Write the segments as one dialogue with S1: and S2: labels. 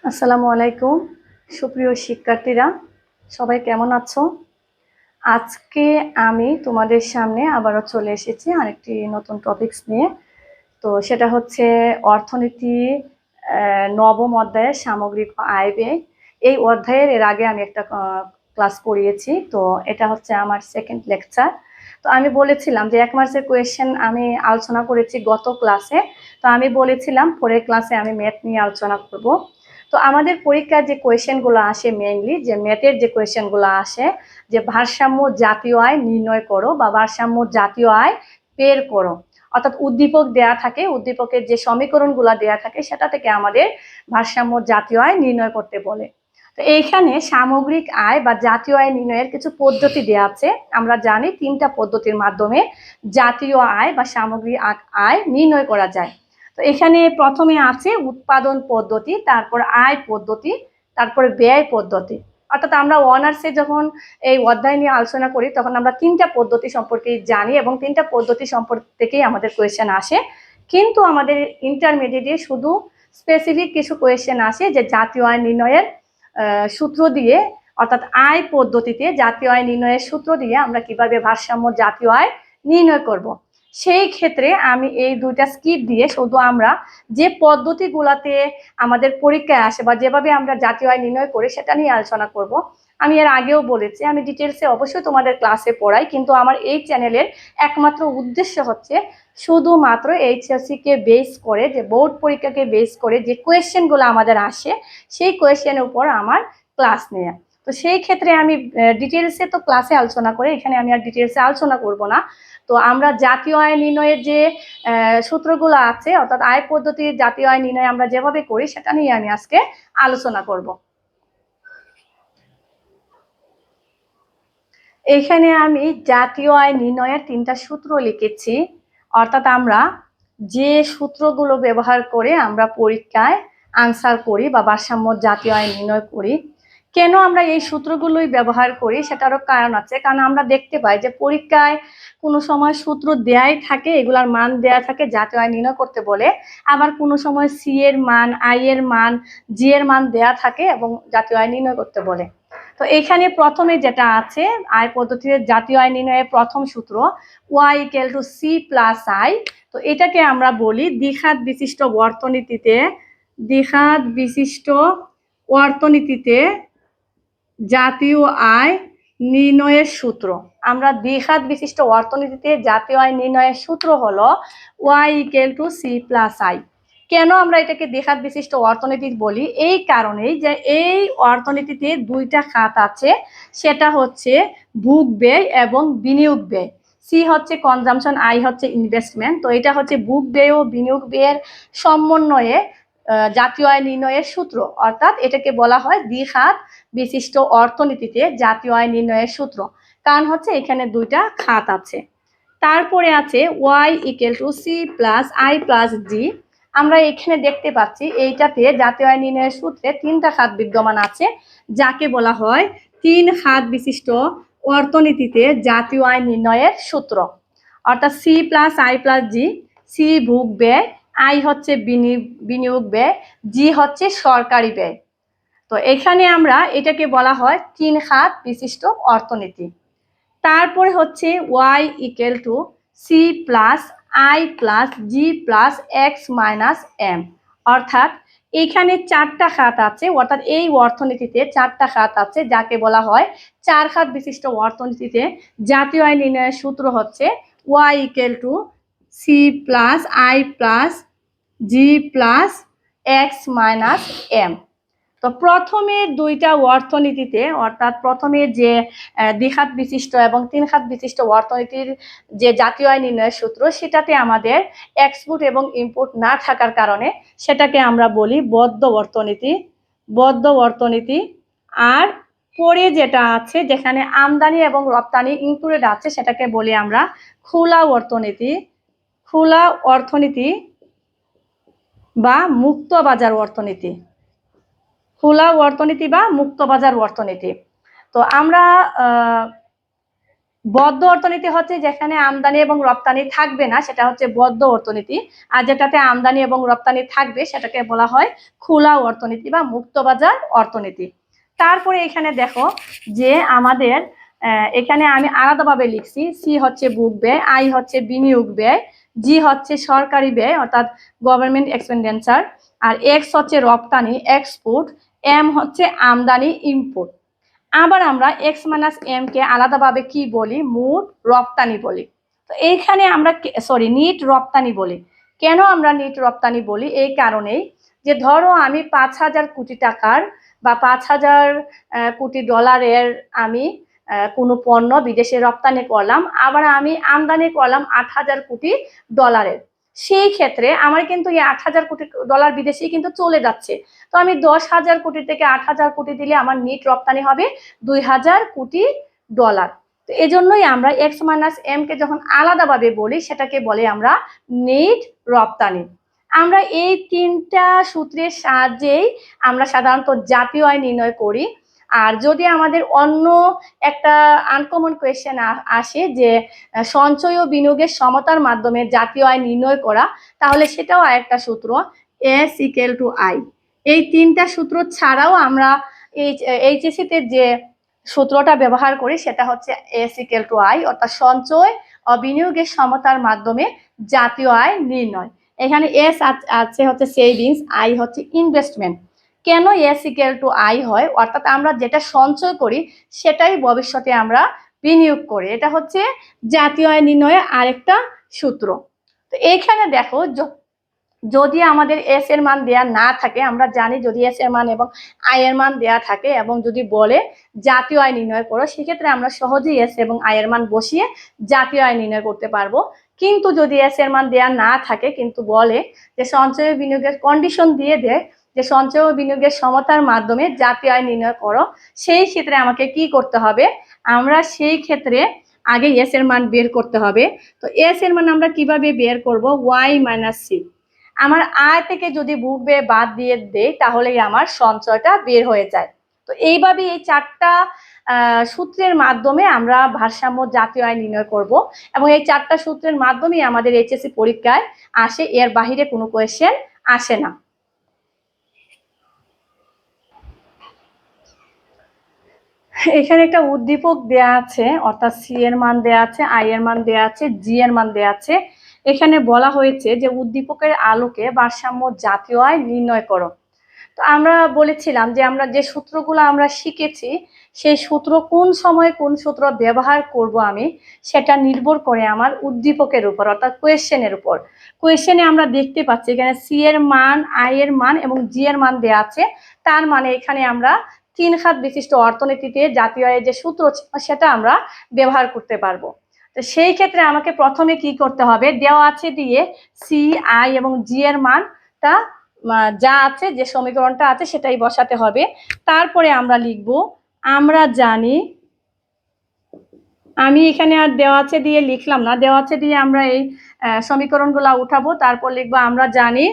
S1: আসসালামু আলাইকুম সুপ্রিয় শিক্ষার্থীরা, সবাই কেমন আছো? আজকে আমি তোমাদের সামনে আবারও চলে এসেছি আরেকটি নতুন টপিকস নিয়ে। তো সেটা হচ্ছে অর্থনীতি নবম অধ্যায়ের সামগ্রিক আয় ব্যয়। এই অধ্যায়ের এর আগে আমি একটা ক্লাস পড়িয়েছি, তো এটা হচ্ছে আমার সেকেন্ড লেকচার। তো আমি বলেছিলাম যে 1 মার্চের কোয়েশ্চেন আমি আলোচনা করেছি গত ক্লাসে। তো আমি বলেছিলাম পরের ক্লাসে আমি ম্যাথ নিয়ে আলোচনা করব। তো আমাদের পরীক্ষার যে কোয়েশ্চেনগুলো আসে, মেইনলি যে ম্যাথের যে কোয়েশ্চেনগুলো আসে, যে ভারসাম্য জাতীয় আয় নির্ণয় করো বা ভারসাম্য জাতীয় আয় বের করো, অর্থাৎ উদ্দীপক দেয়া থাকে, উদ্দীপকের যে সমীকরণগুলো দেয়া থাকে সেটা থেকে আমাদের ভারসাম্য জাতীয় আয় নির্ণয় করতে বলে। তো এইখানে সামগ্রিক আয় বা জাতীয় আয় নির্ণয়ের কিছু পদ্ধতি দেওয়া আছে। আমরা জানি 3টা পদ্ধতির মাধ্যমে জাতীয় আয় বা সামগ্রিক আয় নির্ণয় করা যায়। তো এখানে প্রথমে আছে উৎপাদন পদ্ধতি, তারপর আয় পদ্ধতি, তারপরে ব্যয় পদ্ধতি। অর্থাৎ আমরা অনার্সে যখন এই অধ্যায় নিয়ে আলোচনা করি তখন আমরা 3টা পদ্ধতি সম্পর্কে জানি এবং 3টা পদ্ধতি সম্পর্কে থেকেই আমাদের কোয়েশ্চেন আসে। কিন্তু আমাদের ইন্টারমিডিয়েটে শুধু স্পেসিফিক কিছু কোয়েশ্চেন আসে যে জাতীয় আয় নির্ণয়ের সূত্র দিয়ে, অর্থাৎ আয় পদ্ধতিতে জাতীয় আয় নির্ণয়ের সূত্র দিয়ে আমরা কিভাবে ভারসাম্য জাতীয় আয় নির্ণয় করব। সেই ক্ষেত্রে আমি এই দুইটা স্কিপ দিয়ে শুধু আমরা যে পদ্ধতিগুলোতে আমাদের পরীক্ষায় আসে বা যেভাবে আমরা জাতীয় আয় নির্ণয় করি সেটা নিয়ে আলোচনা করব। আমি এর আগেও বলেছি আমি ডিটেলসে অবশ্যই তোমাদের ক্লাসে পড়াই, কিন্তু আমার এই চ্যানেলের একমাত্র উদ্দেশ্য হচ্ছে শুধুমাত্র এইচএসসি কে বেস করে, যে বোর্ড পরীক্ষাকে বেস করে যে কোয়েশ্চেনগুলো আমাদের আসে সেই কোয়েশ্চেনের উপর আমার ক্লাস নেয়া। তো সেই ক্ষেত্রে আমি ডিটেলসে তো ক্লাসে আলোচনা করি, এখানে আমি আর ডিটেলসে আলোচনা করব না। তো আমরা জাতীয় আয় নির্ণয়ের যে সূত্রগুলো আছে, অর্থাৎ আয় পদ্ধতির জাতীয় আয় নির্ণয় আমরা যেভাবে করি সেটা নিয়ে আমি আজকে আলোচনা করব। এখানে আমি জাতীয় আয় নির্ণয়ের 3টা সূত্র লিখেছি। অর্থাৎ আমরা যে সূত্রগুলো ব্যবহার করে আমরা পরীক্ষায় আনসার করি বা ভারসাম্য জাতীয় আয় নির্ণয় করি। কেন আমরা এই সূত্রগুলোই ব্যবহার করি সেটারও কারণ আছে, কারণ আমরা দেখতে পাই যে পরীক্ষায় কোনো সময় সূত্র দেয়াই থাকে, এগুলার মান দেয়া থাকে জাতীয় আয় নির্ণয় করতে বলে, আবার কোনো সময় সি এর মান, আই এর মান, জি এর মান দেয়া থাকে এবং জাতীয় আয় নির্ণয় করতে বলে। তো এখানে প্রথমে যেটা আছে আয় পদ্ধতিতে জাতীয় আয় নির্ণয়ের প্রথম সূত্র y equal to C plus I. তো এটাকে আমরা বলি দ্বিঘাত বিশিষ্ট অর্থনীতিতে, দ্বিঘাত বিশিষ্ট অর্থনীতিতে জাতীয় আয় নির্ণয়ের সূত্র। আমরা দ্বিঘাত বিশিষ্ট অর্থনীতিতে জাতীয় আয় নির্ণয়ের সূত্র হলো y equal to C plus I. কেন আমরা এটাকে দ্বিঘাত বিশিষ্ট অর্থনীতি বলি? এই কারণেই যে এই অর্থনীতিতে 2টা খাত আছে, সেটা হচ্ছে ভোগ ব্যয় এবং বিনিয়োগ ব্যয়। সি হচ্ছে কনজামশন, আই হচ্ছে ইনভেস্টমেন্ট। তো এটা হচ্ছে ভোগ ব্যয় ও বিনিয়োগ ব্যয়ের সমন্বয়ে জাতীয় আয় নির্ণয়ের সূত্র, অর্থাৎ এটাকে বলা হয় দ্বিঘাত বিশিষ্ট অর্থনীতিতে জাতীয় আয় নির্ণয়ের সূত্র। কারণ হচ্ছে এখানে 2টা খাত আছে। তারপরে আছে Y equal to C plus I plus G. আমরা এখানে দেখতে পাচ্ছি এইটাতে জাতীয় আয় নির্ণয়ের সূত্রে 3টা খাত বিদ্যমান আছে, যাকে বলা হয় 3 খাত বিশিষ্ট অর্থনীতিতে জাতীয় আয় নির্ণয়ের সূত্র। অর্থাৎ C plus I plus G. C ভোগ ব্যয়, আই হচ্ছে বিনিয়োগ ব্যয়, জি হচ্ছে সরকারি ব্যয়। তো এখানে আমরা এটাকে বলা হয় 3 খাত বিশিষ্ট অর্থনীতি। তারপরে হচ্ছে Y equal to C plus I plus G plus X minus M. অর্থাৎ এখানে 4টা খাত আছে, অর্থাৎ এই অর্থনীতিতে 4টা খাত আছে, যাকে বলা হয় 4 খাত বিশিষ্ট অর্থনীতিতে জাতীয় আয় নির্ণয়ের সূত্র হচ্ছে Y equal to C plus I plus G plus X minus M. তো প্রথমে 2টা অর্থনীতিতে, অর্থাৎ প্রথমে যে দ্বিঘাত বিশিষ্ট এবং 3 খাত বিশিষ্ট অর্থনীতির যে জাতীয় আয় নির্ণয়ের সূত্র, সেটাতে আমাদের এক্সপোর্ট এবং ইম্পোর্ট না থাকার কারণে সেটাকে আমরা বলি বদ্ধ অর্থনীতি, বদ্ধ অর্থনীতি। আর পরে যেটা আছে যেখানে আমদানি এবং রপ্তানি ইনক্লুডেড আছে সেটাকে বলি আমরা খোলা অর্থনীতি, খোলা অর্থনীতি বা মুক্ত বাজার অর্থনীতি, খোলা অর্থনীতি বা মুক্ত বাজার অর্থনীতি। তো আমরা বদ্ধ অর্থনীতি হচ্ছে যেখানে আমদানি এবং রপ্তানি থাকবে না, সেটা হচ্ছে বদ্ধ অর্থনীতি। আর যেটাতে আমদানি এবং রপ্তানি থাকবে সেটাকে বলা হয় খোলা অর্থনীতি বা মুক্তবাজার অর্থনীতি। তারপরে এখানে দেখো যে আমাদের এখানে আমি আলাদাভাবে লিখছি, সি হচ্ছে বুক ব্যয়, আই হচ্ছে বিনিয়োগ ব্যয়, জি হচ্ছে সরকারি ব্যয় অর্থাৎ গভর্নমেন্ট এক্সপেন্ডিচার, আর এক্স হচ্ছে রপ্তানি এক্সপোর্ট, এম হচ্ছে আমদানি ইম্পোর্ট। আবার আমরা এক্স মাইনাস এম কে আলাদাভাবে কি বলি, মোট রপ্তানি বলি। তো এইখানে আমরা নিট রপ্তানি বলি। কেন আমরা নিট রপ্তানি বলি? এই কারণেই যে ধরো আমি 5,000 কোটি টাকার বা 5,000 কোটি ডলারের আমি কোনো পণ্য বিদেশে রপ্তানি করলাম, আবার আমি আমদানি করলাম 8,000 কোটি ডলারের। সেই ক্ষেত্রে আমার কিন্তু এই 8,000 কোটি ডলার বিদেশেই কিন্তু চলে যাচ্ছে। তো আমি 10,000 কোটি থেকে 8,000 কোটি দিলে আমার নিট রপ্তানি হবে 2,000 কোটি ডলার। তো এজন্যই আমরা এক্স মাইনাস এম কে যখন আলাদাভাবে বলি সেটাকে বলে আমরা নিট রপ্তানি। আমরা এই তিনটা সূত্রের সাহায্যেই আমরা সাধারণত জাতীয় আয় নির্ণয় করি। আর যদি আমাদের অন্য একটা আনকমন কোয়েশ্চেন আসে যে সঞ্চয় ও বিনিয়োগের সমতার মাধ্যমে জাতীয় আয় নির্ণয় করা, তাহলে সেটাও আরেকটা সূত্র, এস ইকুয়াল টু আই। এই তিনটা সূত্র ছাড়াও আমরা এইচএসসি তে যে সূত্রটা ব্যবহার করি সেটা হচ্ছে এস ইকুয়াল টু আই, অর্থাৎ সঞ্চয় ও বিনিয়োগের সমতার মাধ্যমে জাতীয় আয় নির্ণয়। এখানে এস আছে হচ্ছে সেভিংস, আই হচ্ছে ইনভেস্টমেন্ট। কেন এস ইকুয়াল টু আই হয়? অর্থাৎ আমরা যেটা সঞ্চয় করি সেটাই ভবিষ্যতে আমরা বিনিয়োগ করি। এটা হচ্ছে জাতীয় আয় নির্ণয়ের আরেকটা সূত্র। তো এইখানে দেখো যদি আমাদের এস এর মান দেয়া না থাকে, আমরা জানি যদি এস এর মান এবং আই এর মান দেয়া থাকে এবং যদি বলে জাতীয় আয় নির্ণয় করো, সেক্ষেত্রে আমরা সহজেই এস এবং আই এর মান বসিয়ে জাতীয় আয় নির্ণয় করতে পারবো। কিন্তু যদি এস এর মান দেয়া না থাকে কিন্তু বলে যে সঞ্চয় বিনিয়োগের কন্ডিশন দিয়ে দেয় যে সঞ্চয় ও বিনিয়োগের সমতার মাধ্যমে জাতীয় আয় নির্ণয় করো, সেই ক্ষেত্রে আমাকে কি করতে হবে? আমরা সেই ক্ষেত্রে আগে এস এর মান বের করতে হবে। তো এস এর মান আমরা কিভাবে বের করব? Y minus C. আমার আয় থেকে যদি বুক ব্যয় বাদ দিয়ে দেই তাহলেই আমার সঞ্চয়টা বের হয়ে যায়। তো এইভাবে এই চারটা সূত্রের মাধ্যমে আমরা ভারসাম্য জাতীয় আয় নির্ণয় করব এবং এই চারটা সূত্রের মাধ্যমেই আমাদের এইচএসসি পরীক্ষায় আসে, এর বাহিরে কোনো কোয়েশ্চেন আসে না। এখানে একটা উদ্দীপক দেয়া আছে, অর্থাৎ সি এর মান দেয়া আছে, আই এর মান দেয়া আছে, জি এর মান দেয়া আছে। এখানে বলা হয়েছে যে উদ্দীপকের আলোকে ভারসাম্য জাতীয় আয় নির্ণয় করো। তো আমরা বলেছিলাম যে আমরা যে সূত্রগুলো আমরা শিখেছি সেই সূত্র কোন সময় কোন সূত্র ব্যবহার করব আমি, সেটা নির্ভর করে আমার উদ্দীপকের উপর অর্থাৎ কোয়েশ্চেনের উপর। কোয়েশ্চেনে আমরা দেখতে পাচ্ছি এখানে সি এর মান, আই এর মান এবং জি এর মান দেওয়া আছে। তার মানে এখানে আমরা 3 খাত বিশিষ্ট অর্থনীতিতে জাতীয় আয়ের যে সূত্র সেটা আমরা ব্যবহার করতে পারবো। তো সেই ক্ষেত্রে আমাকে প্রথমে কি করতে হবে? দেওয়া আছে দিয়ে সি, আই এবং জি এর মানটা যা আছে, যে সমীকরণটা আছে সেটাই বসাতে হবে। তারপরে আমরা লিখব আমরা জানি, আমি এখানে আর দেওয়া আছে দিয়ে লিখলাম না, দেওয়া আছে দিয়ে আমরা এই সমীকরণগুলো উঠাবো। তারপর লিখবো আমরা জানি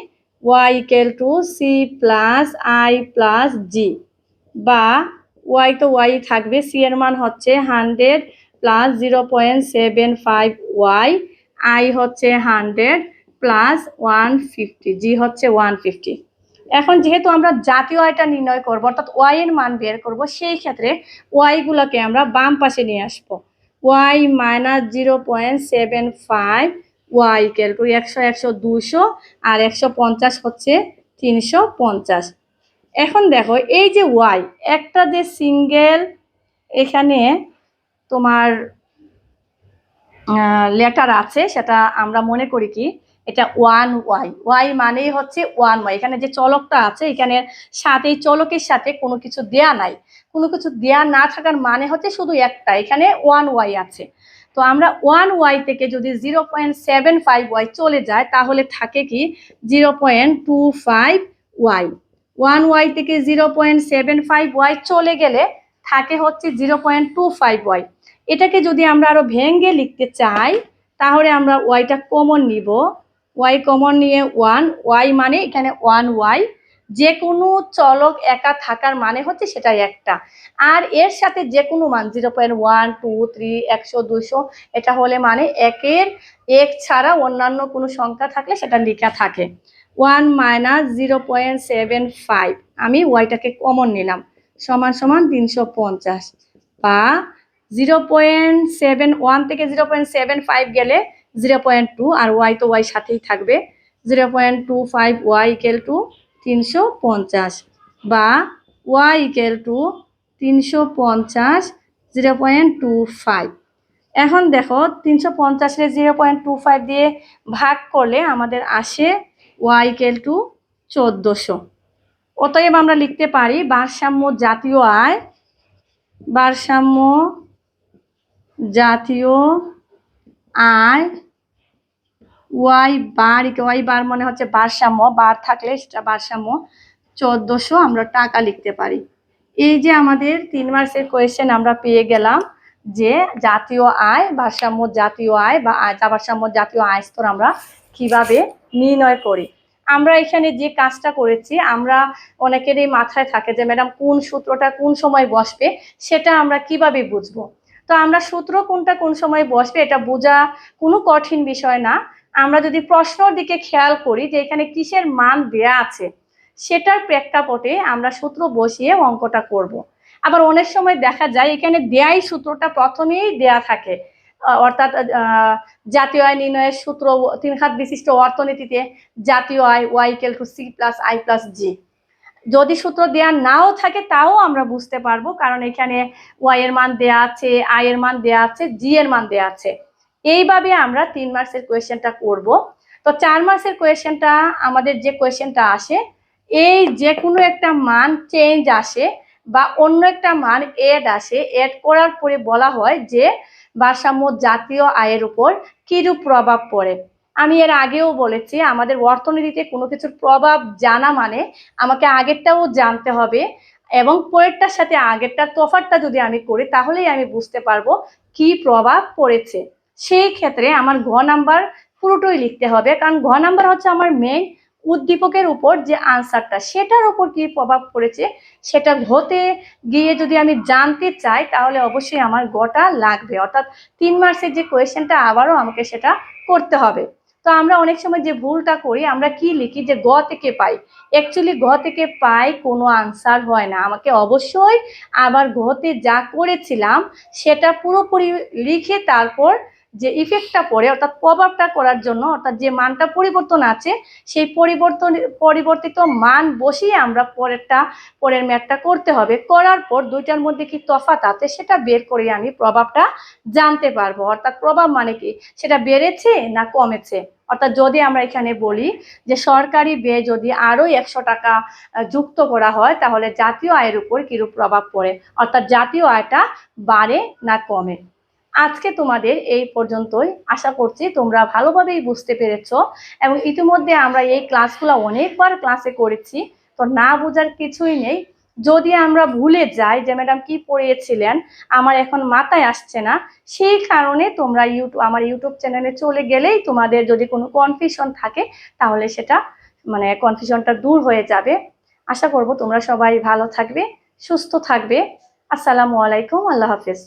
S1: Y equal to C plus I plus G, বা ওয়াই তো ওয়াই থাকবে, সি এর মান হচ্ছে 100 প্লাস 0.75 ওয়াই, আই হচ্ছে 100 প্লাস 150, জি হচ্ছে 150। এখন যেহেতু আমরা জাতীয় আয়টা নির্ণয় করবো অর্থাৎ ওয়াই এর মান বের করব, সেই ক্ষেত্রে ওয়াই গুলোকে আমরা বাম পাশে নিয়ে আসবো। Y minus 0.75 Y equal to 100 100 200 আর 150 হচ্ছে 350। এখন দেখো এই যে ওয়াই, একটা যে সিঙ্গেল এখানে তোমার লেটার আছে সেটা আমরা মনে করি কি এটা ওয়ান ওয়াই। ওয়াই মানেই হচ্ছে ওয়ান ওয়াই। এখানে যে চলকটা আছে এখানে সাথে, এই চলকের সাথে কোনো কিছু দেয়া নাই। কোনো কিছু দেয়া না থাকার মানে হচ্ছে শুধু একটা, এখানে ওয়ান ওয়াই আছে। তো আমরা ওয়ান ওয়াই থেকে যদি 0.75 ওয়াই চলে যায় তাহলে থাকে কি 0.25 ওয়াই। ওয়ান ওয়াই থেকে 0.75 ওয়াই চলে গেলে থাকে হচ্ছে 0.25 ওয়াই। এটাকে যদি আমরা আরো ভেঙে লিখতে চাই তাহলে আমরা ওয়াইটা কমন নিব। ওয়াই কমন নিয়ে ওয়ান, ওয়াই মানে এখানে ওয়ান ওয়াই যে কোনো চলক একা থাকার মানে হচ্ছে সেটা একটা, আর এর সাথে যে কোনো মান 0.1 2 3 100 200 এটা হলে মানে একের এক ছাড়া অন্যান্য কোনো সংখ্যা থাকলে সেটা লেখা থাকে। 1 মাইনাস 0.75 আমি ওয়াইটাকে কমন নিলাম সমান সমান 350, বা 0.71 থেকে 0.75 গেলে 0.2, আর ওয়াই তো ওয়াই সাথেই থাকবে, 0.25 ওয়াই ইকুয়াল টু 350, বা ওয়াই ইকুয়াল টু 350 0.25। এখন দেখো 350-কে 0.25 দিয়ে ভাগ করলে আমাদের আসে ওয়াই ইকুয়াল টু 1400। অতএব আমরা লিখতে পারি ভারসাম্য জাতীয় আয়, ভারসাম্য জাতীয় আয় ওয়াই বার, ওয়াই বার মানে হচ্ছে ভারসাম্য, বার থাকলে সেটা ভারসাম্য 1400 আমরা টাকা লিখতে পারি। এই যে আমাদের 3 মার্কসের কোয়েশ্চেন আমরা পেয়ে গেলাম যে জাতীয় আয়, ভারসাম্য জাতীয় আয় বা ভারসাম্য জাতীয় আয় স্তর আমরা কিভাবে নির্ণয় করি। আমরা এখানে যে কাজটা করেছি, আমরা অনেকেরই মাথায় থাকে যে ম্যাডাম কোন সূত্রটা কোন সময় বসবে সেটা আমরা কিভাবে বুঝবো। তো আমরা সূত্র কোনটা কোন সময় বসবে এটা বোঝা কোনো কঠিন বিষয় না। আমরা যদি প্রশ্নর দিকে খেয়াল করি যে এখানে কিসের মান দেয়া আছে সেটার প্রেক্ষাপটে আমরা সূত্র বসিয়ে অঙ্কটা করব। আবার অনেক সময় দেখা যায় এখানে দেয়াই সূত্রটা প্রথমেই দেয়া থাকে, অর্থাৎ জাতীয় আয় নির্ণয়ের সূত্র 3 খাত বিশিষ্ট অর্থনীতিতে জাতীয় আয় Y equal to C plus I plus G. যদি সূত্র দেয়া নাও থাকে তাও আমরা বুঝতে পারবো, কারণ এখানে ওয়াই এর মান দেয়া আছে, আই এর মান দেয়া আছে, জি এর মান দেয়া আছে। এইভাবে আমরা 3 মার্কসের কোয়েশ্চেনটা করব। তো 4 মার্কসের কোয়েশ্চেনটা আমাদের যে কোয়েশ্চেনটা আসে, এই যে কোনো একটা মান চেঞ্জ আসে বা অন্য একটা মান এড আসে, এড করার পরে বলা হয় যে ভারসাম্য জাতীয় আয়ের উপর কিরূপ প্রভাব পড়ে। আমি এর আগেও বলেছি আমাদের অর্থনীতিতে কোনো কিছুর প্রভাব জানা মানে আমাকে আগেরটাও জানতে হবে, এবং পরেরটার সাথে আগেরটার তফাৎটা যদি আমি করি তাহলেই আমি বুঝতে পারবো কি প্রভাব পড়েছে। সেই ক্ষেত্রে আমার ঘ নাম্বার পুরোটাই লিখতে হবে, কারণ ঘ নাম্বার হচ্ছে আমার মেইন উদ্দীপকের উপর যে আনসারটা সেটার উপর কি প্রভাব পড়েছে সেটা ঘতে গিয়ে যদি আমি জানতে চাই তাহলে অবশ্যই আমার গটা লাগবে, অর্থাৎ 3 মার্কসের যে কোয়েশ্চেনটা আবারও আমাকে সেটা করতে হবে। তো আমরা অনেক সময় যে ভুলটা করি আমরা কি লিখি যে গ থেকে পাই, অ্যাকচুয়ালি গ থেকে পাই কোনো আনসার হয় না, আমাকে অবশ্যই আবার ঘতে যা করেছিলাম সেটা পুরোপুরি লিখে তারপর যে ইফেক্টটা পড়ে অর্থাৎ প্রভাবটা করার জন্য, অর্থাৎ যে মানটা পরিবর্তন আছে সেই পরিবর্তিত মান বসিয়ে আমরা পরের ম্যাথটা করতে হবে। করার পর দুইটার মধ্যে কি তফাৎ আছে সেটা বের করে আমি প্রভাবটা জানতে পারবো, অর্থাৎ প্রভাব মানে কি সেটা বেড়েছে না কমেছে। অর্থাৎ যদি আমরা এখানে বলি যে সরকারি ব্যয় যদি আরো 100 টাকা যুক্ত করা হয় তাহলে জাতীয় আয়ের উপর কিরূপ প্রভাব পড়ে, অর্থাৎ জাতীয় আয়টা বাড়ে না কমে। আজকে তোমাদের এই পর্যন্তই, আশা করছি তোমরা ভালোভাবেই বুঝতে পেরেছো, এবং ইতিমধ্যে আমরা এই ক্লাসগুলো অনেকবার ক্লাসে করেছি, তো না বোঝার কিছুই নেই। যদি আমরা ভুলে যাই যে ম্যাডাম কি পড়িয়েছিলেন আমার এখন মাথায় আসছে না, সেই কারণে তোমরা আমার ইউটিউব চ্যানেলে চলে গেলেই তোমাদের যদি কোনো কনফিউশন থাকে তাহলে সেটা মানে কনফিউশনটা দূর হয়ে যাবে। আশা করব তোমরা সবাই ভালো থাকবে, সুস্থ থাকবে। আসসালামু আলাইকুম, আল্লাহ হাফেজ।